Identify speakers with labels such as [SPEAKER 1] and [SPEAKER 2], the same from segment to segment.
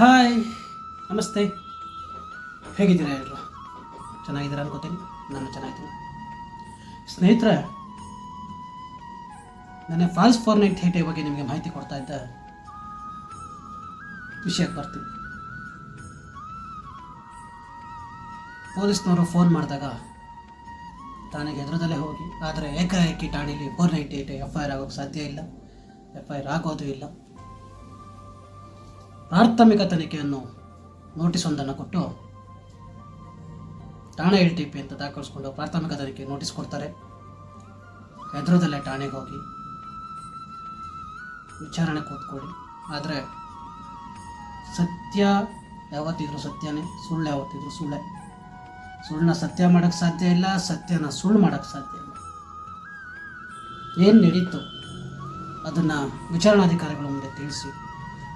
[SPEAKER 1] Hi, ನಮಸ್ತೆ. ಹೇಗಿದ್ದೀರಾ ಎಲ್ಲರೂ? ಚೆನ್ನಾಗಿದ್ದೀರಾ ಅನ್ಕೋತೀನಿ. ನಾನು ಚೆನ್ನಾಗಿದ್ದೀನಿ. ಸ್ನೇಹಿತರೆ, ನನ್ನ ಫಾಲ್ಸ್ 498 ಬಗ್ಗೆ ನಿಮಗೆ ಮಾಹಿತಿ ಕೊಡ್ತಾ ಇದ್ದ ವಿಷಯಕ್ಕೆ ಬರ್ತೀನಿ. ಪೊಲೀಸ್ನವರು ಫೋನ್ ಮಾಡಿದಾಗ ಠಾಣೆಗೆ ಎದುರದಲ್ಲೇ ಹೋಗಿ, ಆದರೆ ಏಕಾಏಕಿ ಠಾಣೆಯಲ್ಲಿ 498 FIR ಆಗೋಕ್ಕೆ ಸಾಧ್ಯ ಇಲ್ಲ, FIR ಆಗೋದು ಇಲ್ಲ. ಪ್ರಾಥಮಿಕ ತನಿಖೆಯನ್ನು ನೋಟಿಸ್ ಒಂದನ್ನು ಕೊಟ್ಟು ಠಾಣೆ LTP ಅಂತ ದಾಖಲಿಸ್ಕೊಂಡು ಪ್ರಾಥಮಿಕ ತನಿಖೆ ನೋಟಿಸ್ ಕೊಡ್ತಾರೆ. ಎದುರದಲ್ಲೇ ಠಾಣೆಗೆ ಹೋಗಿ ವಿಚಾರಣೆ ಕೂತ್ಕೊಳ್ಳಿ. ಆದರೆ ಸತ್ಯ ಯಾವತ್ತಿದ್ರೂ ಸತ್ಯನೇ, ಸುಳ್ಳು ಯಾವತ್ತಿದ್ರೂ ಸುಳ್ಳೆ. ಸುಳ್ಳನ್ನ ಸತ್ಯ ಮಾಡೋಕ್ಕೆ ಸಾಧ್ಯ ಇಲ್ಲ, ಸತ್ಯನ ಸುಳ್ಳು ಮಾಡೋಕ್ಕೆ ಸಾಧ್ಯ ಇಲ್ಲ. ಏನು ನಡೀತು ಅದನ್ನು ವಿಚಾರಣಾಧಿಕಾರಿಗಳ ಮುಂದೆ ತಿಳಿಸಿ.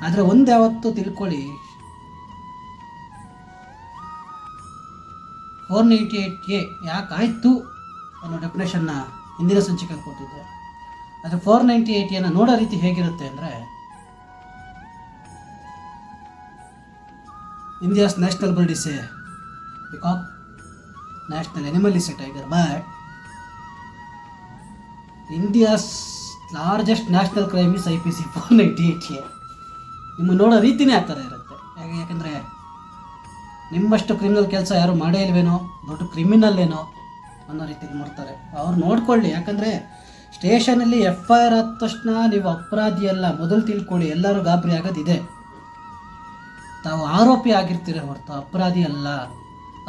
[SPEAKER 1] ಆದರೆ ಒಂದು ಯಾವತ್ತು ತಿಳ್ಕೊಳ್ಳಿ, 498A ಯಾಕಾಯಿತು ಅನ್ನೋ ಡೆಫಿನೇಷನ್ನ ಹಿಂದಿನ ಸಂಚಿಕೆ ಕೊಟ್ಟಿದ್ದೆ. ಆದರೆ 498A ನೋಡೋ ರೀತಿ ಹೇಗಿರುತ್ತೆ ಅಂದರೆ, India's national bird is A peacock, national animal is A tiger, but India's largest national crime is IPC 498A. ನಿಮ್ಮ ನೋಡೋ ರೀತಿನೇ ಆ ಥರ ಇರುತ್ತೆ. ಯಾಕೆಂದರೆ ನಿಮ್ಮಷ್ಟು ಕ್ರಿಮಿನಲ್ ಕೆಲಸ ಯಾರು ಮಾಡೇ ಇಲ್ವೇನೋ, ದೊಡ್ಡ ಕ್ರಿಮಿನಲ್ ಏನೋ ಅನ್ನೋ ರೀತಿಲಿ ನೋಡ್ತಾರೆ. ಅವ್ರು ನೋಡ್ಕೊಳ್ಳಿ. ಯಾಕಂದರೆ ಸ್ಟೇಷನಲ್ಲಿ FIR ಆದ ತಕ್ಷಣ ನೀವು ಅಪರಾಧಿ ಅಲ್ಲ, ಮೊದಲು ತಿಳ್ಕೊಳ್ಳಿ. ಎಲ್ಲರೂ ಗಾಬರಿ ಆಗೋದಿದೆ. ತಾವು ಆರೋಪಿ ಆಗಿರ್ತೀರ ಹೊರತು ಅಪರಾಧಿ ಅಲ್ಲ.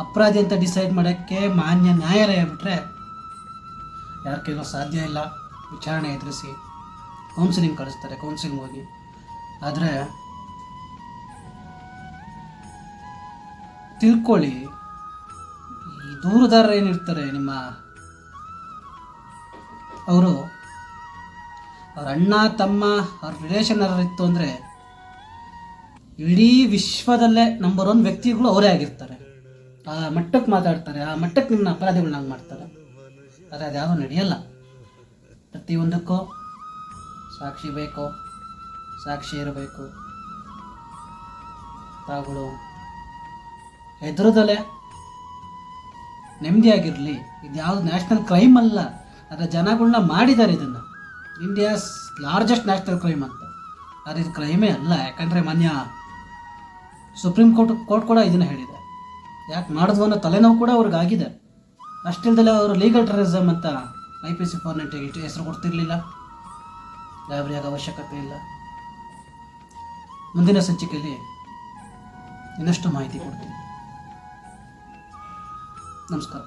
[SPEAKER 1] ಅಪರಾಧಿ ಅಂತ ಡಿಸೈಡ್ ಮಾಡೋಕ್ಕೆ ಮಾನ್ಯ ನ್ಯಾಯಾಲಯ ಬಿಟ್ಟರೆ ಯಾರ ಕೈಲೂ ಸಾಧ್ಯ ಇಲ್ಲ. ವಿಚಾರಣೆ ಎದುರಿಸಿ ಕೌನ್ಸಿಲಿಂಗ್ ಕಳಿಸ್ತಾರೆ, ಕೌನ್ಸಿಲಿಂಗ್ ಹೋಗಿ. ಆದರೆ ತಿಳ್ಕೊಳ್ಳಿ, ಈ ದೂರುದಾರರು ಏನಿರ್ತಾರೆ ನಿಮ್ಮ, ಅವರು ಅವ್ರ ಅಣ್ಣ ತಮ್ಮ ಅವ್ರ ರಿಲೇಷನ್ ಇತ್ತು ಅಂದರೆ ಇಡೀ ವಿಶ್ವದಲ್ಲೇ ನಂಬರ್ 1 ವ್ಯಕ್ತಿಗಳು ಅವರೇ ಆಗಿರ್ತಾರೆ. ಆ ಮಟ್ಟಕ್ಕೆ ಮಾತಾಡ್ತಾರೆ, ಆ ಮಟ್ಟಕ್ಕೆ ನಿಮ್ಮನ್ನ ಅಪರಾಧಿಗಳನ್ನ ಮಾಡ್ತಾರೆ. ಆದರೆ ಅದು ಯಾವುದೂ ನಡೆಯಲ್ಲ. ಪ್ರತಿಯೊಂದಕ್ಕೂ ಸಾಕ್ಷಿ ಬೇಕು, ಸಾಕ್ಷಿ ಇರಬೇಕು. ತಾವುಗಳು ಎದುರದಲ್ಲೇ ನೆಮ್ಮದಿಯಾಗಿರಲಿ. ಇದು ಯಾವುದು ನ್ಯಾಷನಲ್ ಕ್ರೈಮ್ ಅಲ್ಲ, ಆದರೆ ಜನಗಳನ್ನ ಮಾಡಿದ್ದಾರೆ ಇದನ್ನು. ಇಂಡಿಯಾಸ್ ಲಾರ್ಜೆಸ್ಟ್ ನ್ಯಾಷನಲ್ ಕ್ರೈಮ್ ಅಂತ. ಆದರೆ ಇದು ಕ್ರೈಮೇ ಅಲ್ಲ. ಯಾಕಂದರೆ ಮಾನ್ಯ ಸುಪ್ರೀಂ ಕೋರ್ಟ್ ಕೂಡ ಇದನ್ನು ಹೇಳಿದೆ. ಯಾಕೆ ಮಾಡಿದ್ವು ಅನ್ನೋ ತಲೆನೋವು ಕೂಡ ಅವ್ರಿಗೆ ಆಗಿದೆ. ಅಷ್ಟಿಲ್ದಲೇ ಅವರು ಲೀಗಲ್ ಟೆರರಿಸಮ್ ಅಂತ IPC 498 ಹೆಸರು ಕೊಡ್ತಿರ್ಲಿಲ್ಲ. ಗಾಬರಿಯಾಗ ಅವಶ್ಯಕತೆ ಇಲ್ಲ. ಮುಂದಿನ ಸಂಚಿಕೆಯಲ್ಲಿ ಇನ್ನಷ್ಟು ಮಾಹಿತಿ ಕೊಡ್ತೀನಿ. ನಮಸ್ಕಾರ.